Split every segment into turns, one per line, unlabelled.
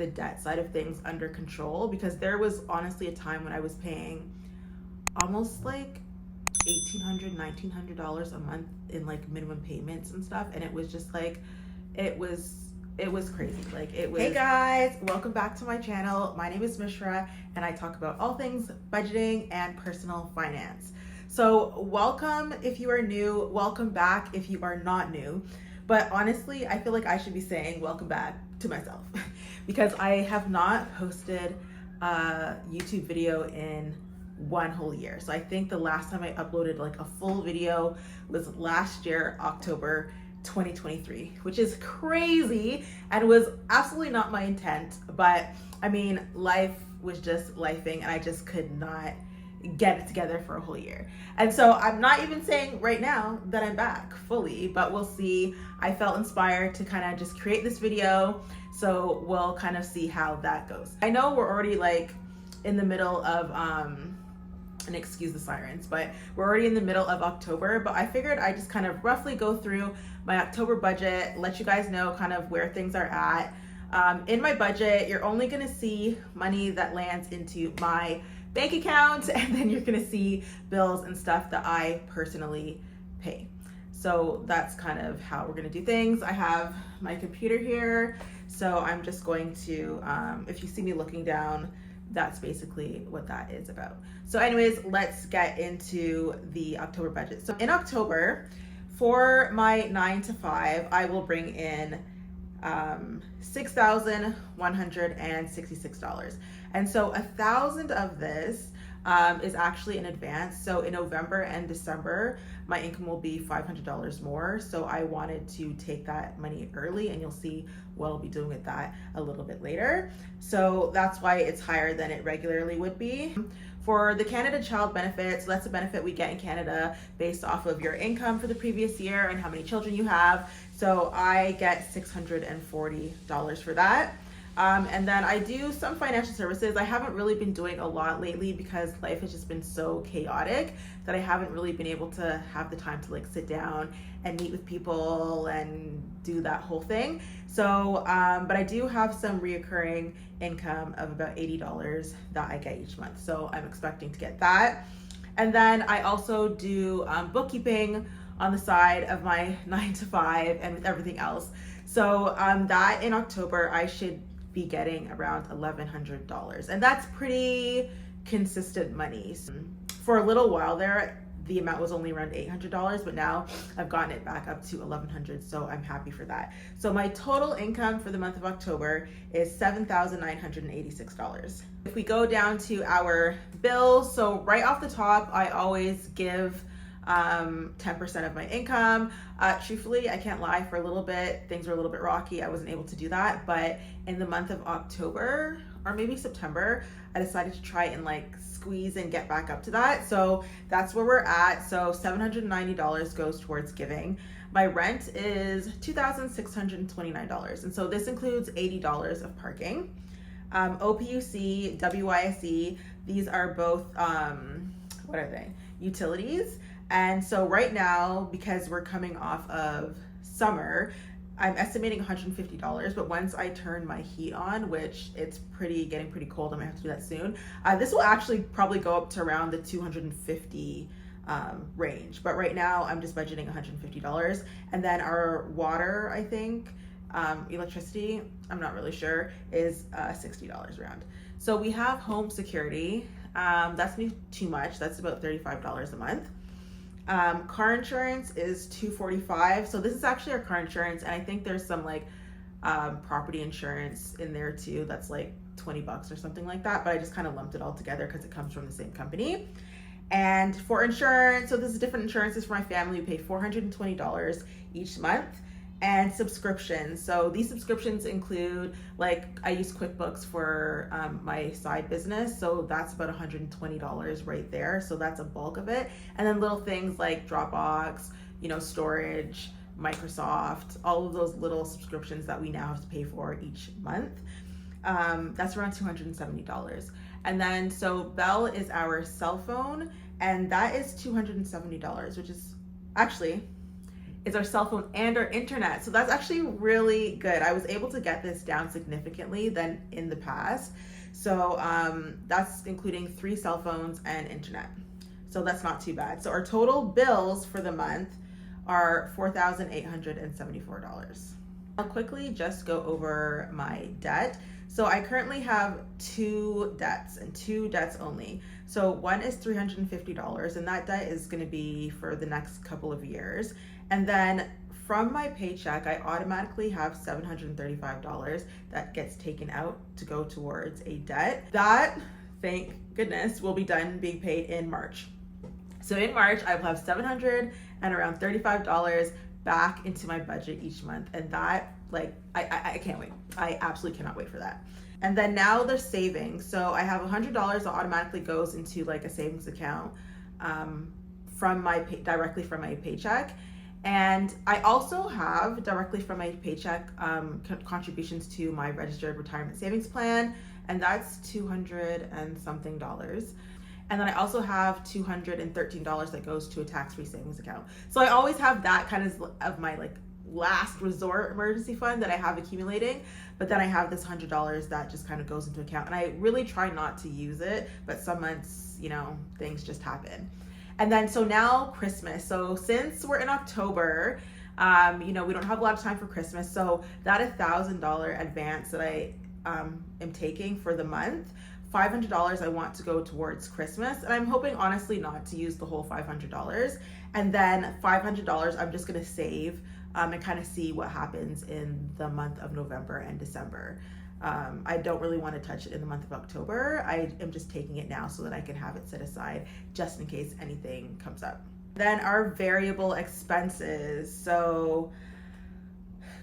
the debt side of things under control, because there was honestly a time when I was paying almost like $1,800, $1,900 a month in like minimum payments and stuff, and it was just like it was crazy. Like it was. Hey guys, welcome back to my channel. My name is Mishra and I talk about all things budgeting and personal finance. So welcome if you are new, welcome back if you are not new. But honestly, I feel like I should be saying welcome back to myself because I have not posted a YouTube video in one whole year. So I think the last time I uploaded like a full video was last year, October 2023, which is crazy and was absolutely not my intent. But I mean, life was just lifing and I just could not get it together for a whole year. And so I'm not even saying right now that I'm back fully, but we'll see. I felt inspired to kind of just create this video. So we'll kind of see how that goes. I know we're already like in the middle of, and excuse the sirens, but we're already in the middle of October, but I figured I just kind of roughly go through my October budget, let you guys know kind of where things are at. In my budget, you're only gonna see money that lands into my bank account, and then you're gonna see bills and stuff that I personally pay. So that's kind of how we're gonna do things. I have my computer here, so I'm just going to, if you see me looking down, that's basically what that is about. So anyways, let's get into the October budget. So in October, for my 9 to 5, I will bring in $6,166. And so 1,000 of this is actually in advance. So in November and December, my income will be $500 more. So I wanted to take that money early, and you'll see what I'll be doing with that a little bit later. So that's why it's higher than it regularly would be. For the Canada Child Benefit, so that's a benefit we get in Canada based off of your income for the previous year and how many children you have. So I get $640 for that. And then I do some financial services. I haven't really been doing a lot lately because life has just been so chaotic that I haven't really been able to have the time to like sit down and meet with people and do that whole thing. So, but I do have some reoccurring income of about $80 that I get each month. So I'm expecting to get that. And then I also do bookkeeping on the side of my 9 to 5 and with everything else. So that in October, I should be getting around $1,100, and that's pretty consistent money. So for a little while there, the amount was only around $800, but now I've gotten it back up to $1,100, so I'm happy for that. So my total income for the month of October is $7,986. If we go down to our bills, so right off the top, I always give 10% of my income. Truthfully, I can't lie, for a little bit, things were a little bit rocky. I wasn't able to do that, but in the month of October, or maybe September, I decided to try and like squeeze and get back up to that. So that's where we're at. So $790 goes towards giving. My rent is $2,629. And so this includes $80 of parking. OPUC, WISE, these are both, what are they? Utilities. And so right now, because we're coming off of summer, I'm estimating $150, but once I turn my heat on, which it's getting pretty cold, I'm gonna have to do that soon. This will actually probably go up to around the $250 range, but right now I'm just budgeting $150. And then our water, I think, electricity, I'm not really sure, is $60 around. So we have home security. That's me too much. That's about $35 a month. Car insurance is $245. So this is actually our car insurance, and I think there's some like property insurance in there too. That's like $20 or something like that, but I just kind of lumped it all together because it comes from the same company. And for insurance, so this is different insurances for my family. We pay $420 each month. And subscriptions. So these subscriptions include, like, I use QuickBooks for my side business. So that's about $120 right there. So that's a bulk of it. And then little things like Dropbox, storage, Microsoft, all of those little subscriptions that we now have to pay for each month. That's around $270. And then, so Bell is our cell phone, and that is $270, which is actually, is our cell phone and our internet. So that's actually really good. I was able to get this down significantly than in the past. So that's including 3 cell phones and internet. So that's not too bad. So our total bills for the month are $4,874. I'll quickly just go over my debt. So I currently have 2 debts and 2 debts only. So one is $350 and that debt is going to be for the next couple of years. And then from my paycheck, I automatically have $735 that gets taken out to go towards a debt. That, thank goodness, will be done being paid in March. So in March, I will have $700 and around $35 back into my budget each month. And that, like, I can't wait. I absolutely cannot wait for that. And then now there's savings. So I have $100 that automatically goes into like a savings account directly from my paycheck. And I also have directly from my paycheck contributions to my registered retirement savings plan, and that's $200 and something. And then I also have $213 that goes to a tax-free savings account. So I always have that kind of my like last resort emergency fund that I have accumulating, but then I have this $100 that just kind of goes into account. And I really try not to use it, but some months, you know, things just happen. And then so now Christmas. So since we're in October, you know, we don't have a lot of time for Christmas. So that $1,000 advance that I am taking for the month, $500 I want to go towards Christmas. And I'm hoping honestly not to use the whole $500. And then $500 I'm just gonna save and kind of see what happens in the month of November and December. I don't really want to touch it in the month of October. I am just taking it now so that I can have it set aside just in case anything comes up. Then our variable expenses. So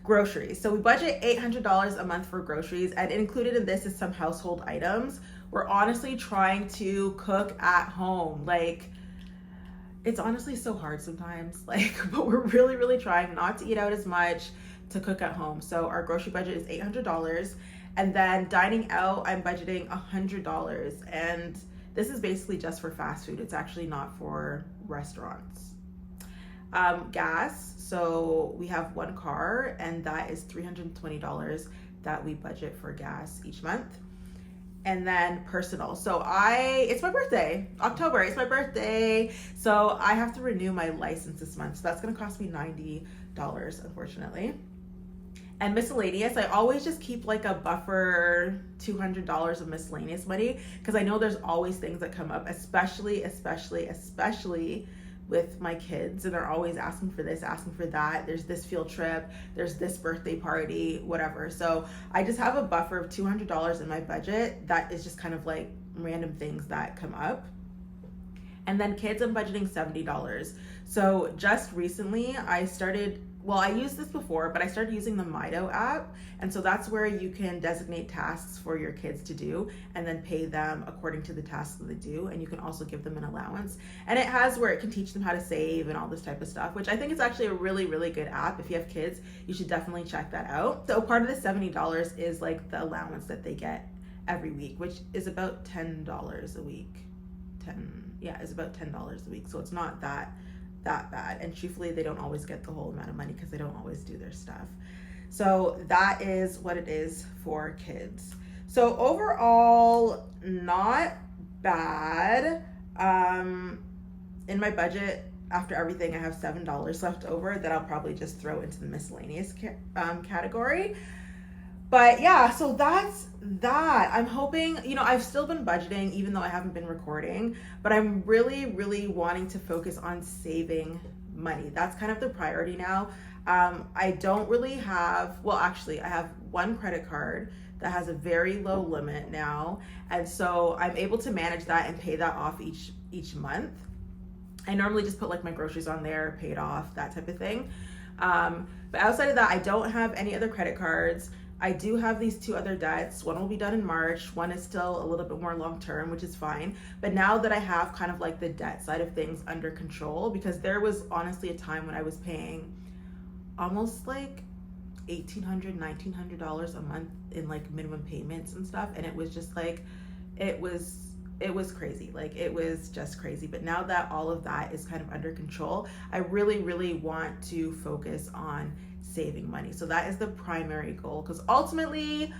groceries. So we budget $800 a month for groceries, and included in this is some household items. We're honestly trying to cook at home. Like, it's honestly so hard sometimes, like, but we're really, really trying not to eat out as much, to cook at home. So our grocery budget is $800. And then dining out, I'm budgeting $100. And this is basically just for fast food. It's actually not for restaurants. Gas, so we have 1 car and that is $320 that we budget for gas each month. And then personal. So it's my birthday, October, it's my birthday. So I have to renew my license this month. So that's gonna cost me $90, unfortunately. And miscellaneous, I always just keep like a buffer, $200 of miscellaneous money, because I know there's always things that come up, especially with my kids, and they're always asking for this, asking for that. There's this field trip, there's this birthday party, whatever. So I just have a buffer of $200 in my budget that is just kind of like random things that come up. And then kids, I'm budgeting $70. So just recently I used this before, but I started using the Mido app. And so that's where you can designate tasks for your kids to do and then pay them according to the tasks that they do. And you can also give them an allowance. And it has where it can teach them how to save and all this type of stuff, which I think is actually a really, really good app. If you have kids, you should definitely check that out. So part of the $70 is like the allowance that they get every week, which is about $10 a week. It's about $10 a week. So it's not that bad, and truthfully they don't always get the whole amount of money because they don't always do their stuff. So that is what it is for kids. So overall, not bad. In my budget, after everything, I have $7 left over that I'll probably just throw into the miscellaneous category. But yeah, so that's that. I'm hoping, I've still been budgeting even though I haven't been recording, but I'm really, really wanting to focus on saving money. That's kind of the priority now. I don't really have, I have 1 credit card that has a very low limit now. And so I'm able to manage that and pay that off each month. I normally just put like my groceries on there, pay it off, that type of thing. But outside of that, I don't have any other credit cards. I do have these 2 other debts. One will be done in March. One is still a little bit more long-term, which is fine. But now that I have kind of like the debt side of things under control, because there was honestly a time when I was paying almost like $1,800, $1,900 a month in like minimum payments and stuff. And it was just like, it was it was crazy. Like, it was just crazy. But now that all of that is kind of under control, I really, really want to focus on saving money. So that is the primary goal, because ultimately,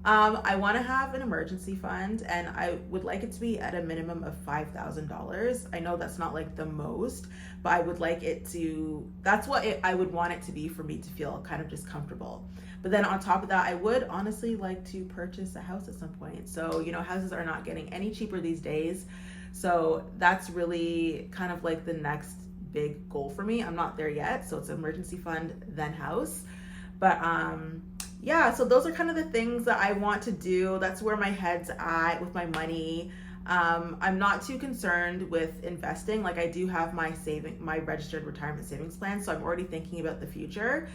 I want to have an emergency fund, and I would like it to be at a minimum of $5,000. I know that's not like the most, but I would like it to, that's what I would want it to be for me to feel kind of just comfortable. But then on top of that, I would honestly like to purchase a house at some point. So, you know, houses are not getting any cheaper these days. So that's really kind of like the next big goal for me. I'm not there yet. So it's emergency fund, then house. But yeah, so those are kind of the things that I want to do. That's where my head's at with my money. I'm not too concerned with investing. Like, I do have my registered retirement savings plan, so I'm already thinking about the future.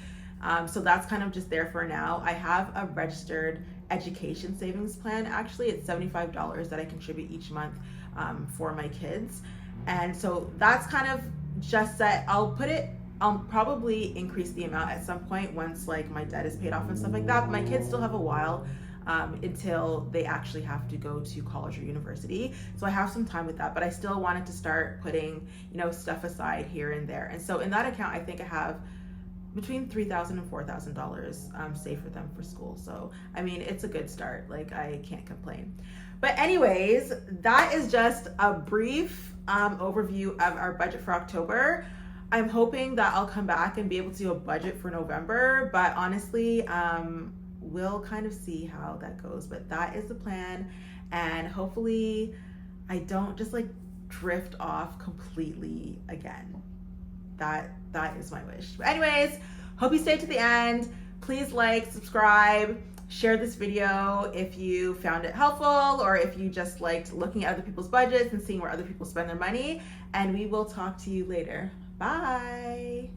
So that's kind of just there for now. I have a registered education savings plan. Actually, it's $75 that I contribute each month for my kids. And so that's kind of just set. I'll probably increase the amount at some point once like my debt is paid off and stuff like that. But my kids still have a while until they actually have to go to college or university. So I have some time with that, but I still wanted to start putting, you know, stuff aside here and there. And so in that account, I think I have between $3,000 and $4,000 saved for them for school. So, I mean, it's a good start. Like, I can't complain. But anyways, that is just a brief overview of our budget for October. I'm hoping that I'll come back and be able to do a budget for November, but honestly, we'll kind of see how that goes. But that is the plan, and hopefully I don't just like drift off completely again. That is my wish. But anyways, hope you stayed to the end. Please like, subscribe, share this video if you found it helpful, or if you just liked looking at other people's budgets and seeing where other people spend their money. And we will talk to you later. Bye.